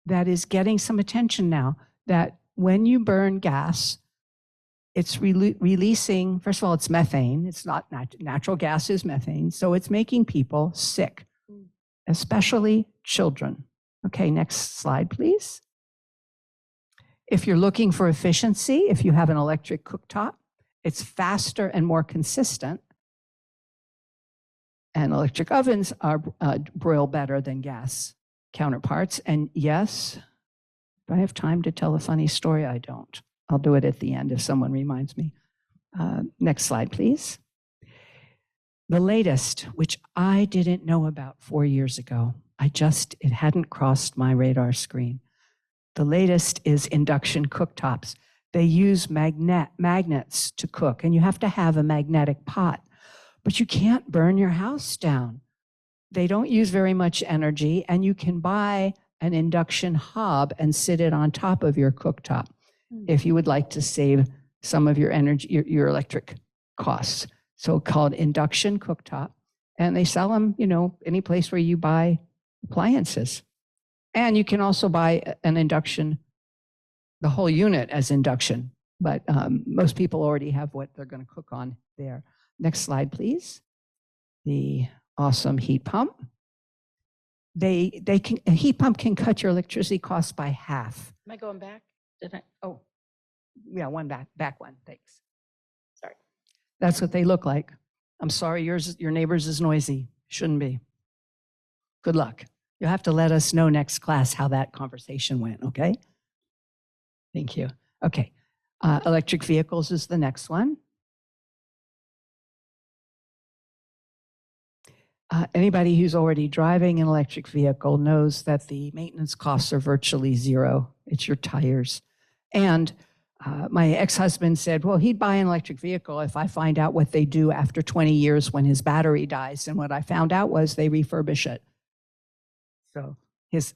that is getting some attention now, that when you burn gas, it's releasing, first of all, it's methane. It's not natural gas is methane. So it's making people sick, especially children. Okay, next slide, please. If you're looking for efficiency, if you have an electric cooktop, it's faster and more consistent. And electric ovens are broil better than gas counterparts. And yes, do I have time to tell a funny story? I don't. I'll do it at the end if someone reminds me. Next slide, please. The latest, which I didn't know about 4 years ago, it hadn't crossed my radar screen. The latest is induction cooktops. They use magnets to cook, and you have to have a magnetic pot, but you can't burn your house down. They don't use very much energy, and you can buy an induction hob and sit it on top of your cooktop if you would like to save some of your energy, your electric costs. So called induction cooktop, and they sell them, you know, any place where you buy appliances. And you can also buy an induction, the whole unit as induction, but most people already have what they're going to cook on there. Next slide, please. The awesome heat pump. A heat pump can cut your electricity costs by half. Am I going back? Oh, yeah, one back one, thanks. Sorry. That's what they look like. I'm sorry, your neighbor's is noisy. Shouldn't be. Good luck. You'll have to let us know next class how that conversation went, okay? Thank you. Okay, electric vehicles is the next one. Anybody who's already driving an electric vehicle knows that the maintenance costs are virtually zero. It's your tires. And my ex-husband said, well, he'd buy an electric vehicle if I find out what they do after 20 years when his battery dies. And what I found out was they refurbish it. So his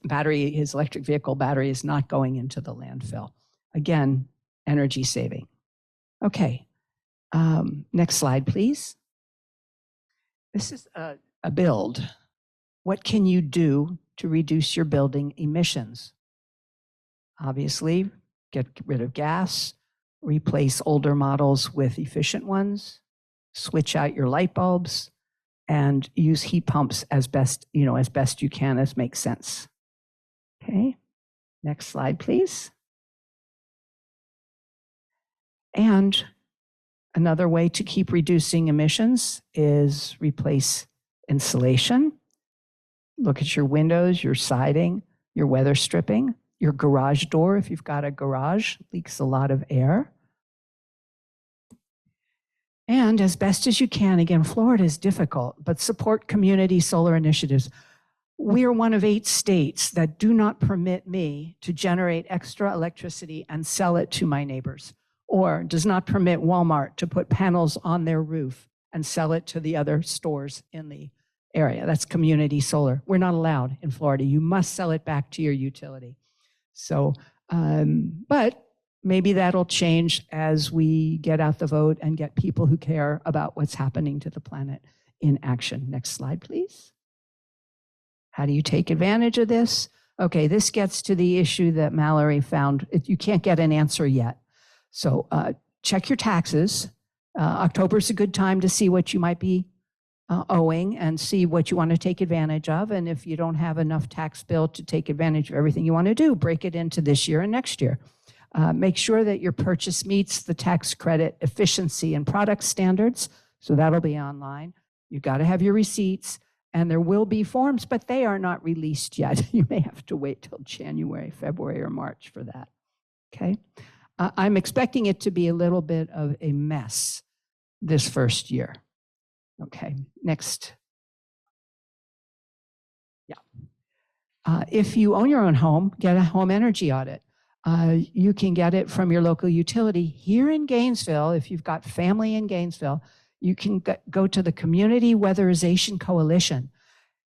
electric vehicle battery is not going into the landfill. Again, energy saving. Okay, next slide, please. This is a build. What can you do to reduce your building emissions? Obviously, get rid of gas, replace older models with efficient ones, switch out your light bulbs, and use heat pumps as best you can, as makes sense. Okay, next slide, please. And another way to keep reducing emissions is replace insulation. Look at your windows, your siding, your weather stripping, your garage door. If you've got a garage, leaks a lot of air. And as best as you can, again, Florida is difficult, but support community solar initiatives. We are one of 8 states that do not permit me to generate extra electricity and sell it to my neighbors, or does not permit Walmart to put panels on their roof and sell it to the other stores in the area. That's community solar. We're not allowed in Florida. You must sell it back to your utility. So, but maybe that'll change as we get out the vote and get people who care about what's happening to the planet in action. Next slide, please. How do you take advantage of this? Okay, this gets to the issue that Mallory found. You can't get an answer yet. So check your taxes. October's a good time to see what you might be owing and see what you want to take advantage of. And if you don't have enough tax bill to take advantage of everything you want to do, break it into this year and next year. Make sure that your purchase meets the tax credit efficiency and product standards. So that'll be online. You've got to have your receipts, and there will be forms, but they are not released yet. You may have to wait till January, February, or March for that. Okay. I'm expecting it to be a little bit of a mess this first year. Okay, next. Yeah. If you own your own home, get a home energy audit. You can get it from your local utility. Here in Gainesville, if you've got family in Gainesville, you can go to the Community Weatherization Coalition.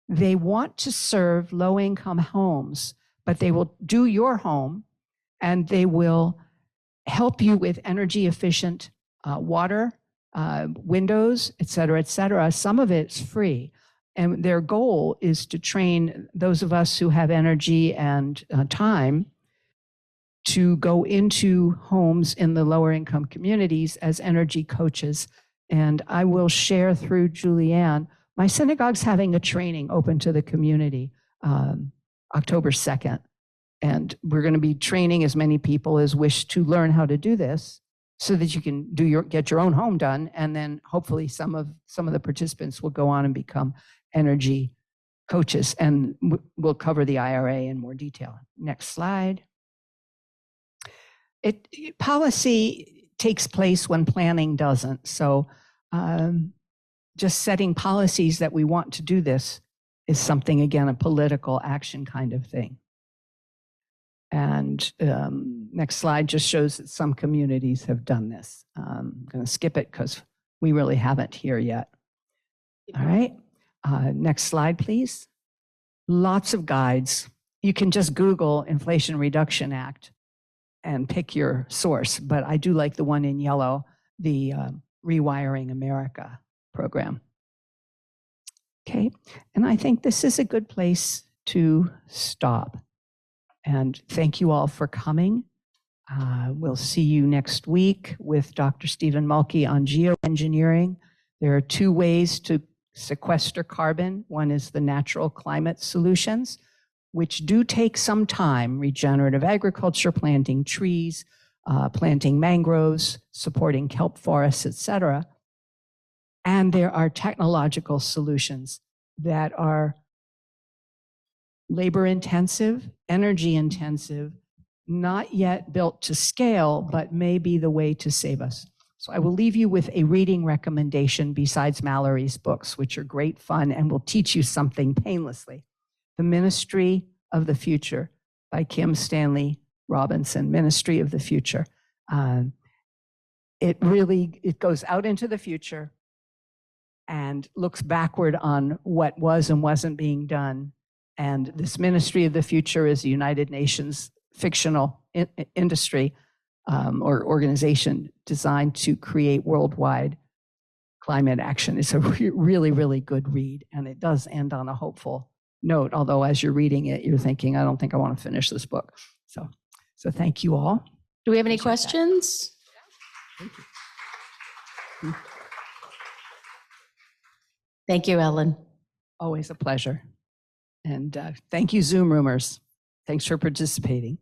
They want to serve low-income homes, but they will do your home, and they will help you with energy efficient water, windows, et cetera, et cetera. Some of it's free. And their goal is to train those of us who have energy and time to go into homes in the lower income communities as energy coaches. And I will share through Julianne, my synagogue's having a training open to the community October 2nd. And we're going to be training as many people as wish to learn how to do this so that you can get your own home done. And then hopefully some of the participants will go on and become energy coaches, and we'll cover the IRA in more detail. Next slide. Policy takes place when planning doesn't. So just setting policies that we want to do this is something, again, a political action kind of thing. And next slide just shows that some communities have done this. I'm going to skip it because we really haven't here yet. All right. Next slide, please. Lots of guides. You can just Google Inflation Reduction Act and pick your source, but I do like the one in yellow, the Rewiring America program. Okay, and I think this is a good place to stop. And thank you all for coming. We'll see you next week with Dr. Stephen Mulkey on geoengineering. There are two ways to sequester carbon. One is the natural climate solutions, which do take some time: regenerative agriculture, planting trees, planting mangroves, supporting kelp forests, etc. And there are technological solutions that are labor intensive, energy intensive, not yet built to scale, but may be the way to save us. So I will leave you with a reading recommendation besides Mallory's books, which are great fun and will teach you something painlessly. The Ministry of the Future by Kim Stanley Robinson, Ministry of the Future. It goes out into the future and looks backward on what was and wasn't being done. And this Ministry of the Future is a United Nations fictional industry or organization designed to create worldwide climate action. It's a really, really good read, and it does end on a hopeful note, although as you're reading it, you're thinking, I don't think I want to finish this book. So thank you all. Do we have any questions? Thank you. Thank you, Ellen. Always a pleasure. And thank you, Zoom Roomers. Thanks for participating.